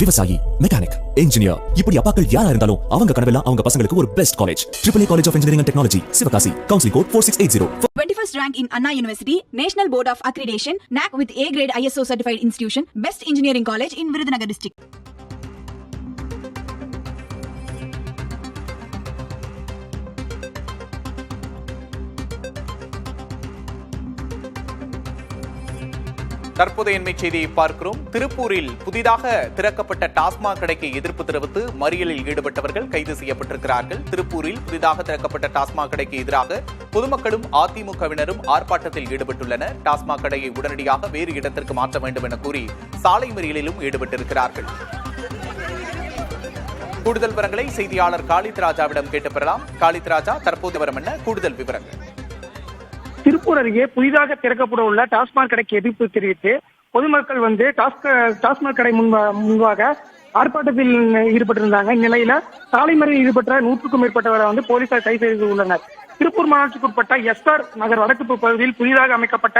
விவசாயி, mechanic, engineer, இப்படி அப்பாக்கள் யாரா இருந்தாலும் அவங்க கனவெல்லாம் அவங்க பசங்களுக்கு ஒரு best college. AAA College of Engineering and Technology, Sivakasi. Counseling code 4680. 21st rank in Anna University, National Board of Accreditation, NAC with A grade ISO certified institution, best engineering college in Virudhunagar district. தற்போதைய செய்தியை பார்க்கிறோம். திருப்பூரில் புதிதாக திறக்கப்பட்ட டாஸ்மாக் கடைக்கு எதிர்ப்பு தெரிவித்து மறியலில் ஈடுபட்டவர்கள் கைது செய்யப்பட்டிருக்கிறார்கள். திருப்பூரில் புதிதாக திறக்கப்பட்ட டாஸ்மாக் கடைக்கு எதிராக பொதுமக்களும் அதிமுகவினரும் ஆர்ப்பாட்டத்தில் ஈடுபட்டுள்ளனர். டாஸ்மாக் கடையை உடனடியாக வேறு இடத்திற்கு மாற்ற வேண்டும் என கூறி சாலை மறியலிலும் ஈடுபட்டிருக்கிறார்கள். கூடுதல் விவரங்களை செய்தியாளர் காளித் ராஜாவிடம் கேட்டு பெறலாம். காளித் ராஜா, தற்போது விவரம் என்ன? கூடுதல் விவரங்கள். திருப்பூர் அருகே புதிதாக திறக்கப்பட உள்ள டாஸ்மாக் கடைக்கு எதிர்ப்பு தெரிவித்து பொதுமக்கள் டாஸ்மாக் கடை முன்பாக ஆர்ப்பாட்டத்தில் ஈடுபட்டிருந்தாங்க. இந்நிலையில சாலை மறியலில் ஈடுபட்ட 100க்கும் மேற்பட்டவரை போலீசார் கைது செய்துள்ளனர். திருப்பூர் மாநகராட்சிக்குட்பட்ட SR நகர் வடக்கு பகுதியில் புதிதாக அமைக்கப்பட்ட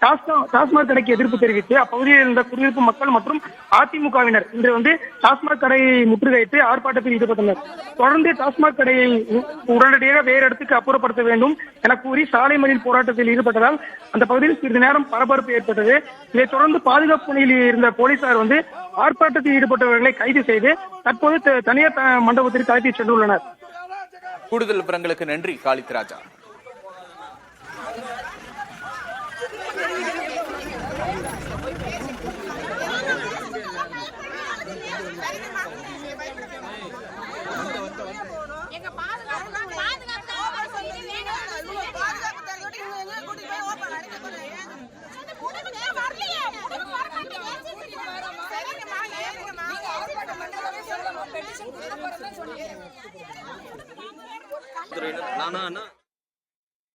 டாஸ்மாக் கடைக்கு எதிர்ப்பு தெரிவித்து அப்பகுதியில் இருந்த குடியிருப்பு மக்கள் மற்றும் அதிமுகவினர் இன்று டாஸ்மாக் கடையை முற்றுகையிட்டு ஆர்ப்பாட்டத்தில் ஈடுபட்டனர். தொடர்ந்து டாஸ்மாக் கடையை உடனடியாக வேறு இடத்துக்கு அப்புறப்படுத்த வேண்டும் என கூறி சாலை மறியல் போராட்டத்தில் ஈடுபட்டதால் அந்த பகுதியில் சிறிது நேரம் பரபரப்பு ஏற்பட்டது. இதைத் தொடர்ந்து பாதுகாப்பு பணியில் இருந்த போலீசார் ஆர்ப்பாட்டத்தில் ஈடுபட்டவர்களை கைது செய்து தற்போது தனியார் மண்டபத்திற்கு அழைத்து சென்றுள்ளனர். கூடுதல் விவரங்களுக்கு நன்றி காளித் ராஜா.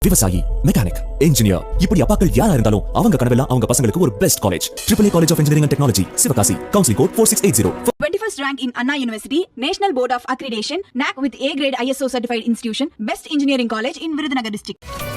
விவசாயி, மெக்கானிக், இன்ஜினியர், இப்படி அப்பாக்கள் யாரா இருந்தாலும் அவங்க கனவெல்லாம் அவங்க பசங்களுக்கு ஒரு best college. AAA College of Engineering and Technology, Sivakasi. Counseling code 4680. 21st rank in Anna University, National Board of Accreditation, NAC with A grade ISO certified institution, best engineering college in Virudhunagar district.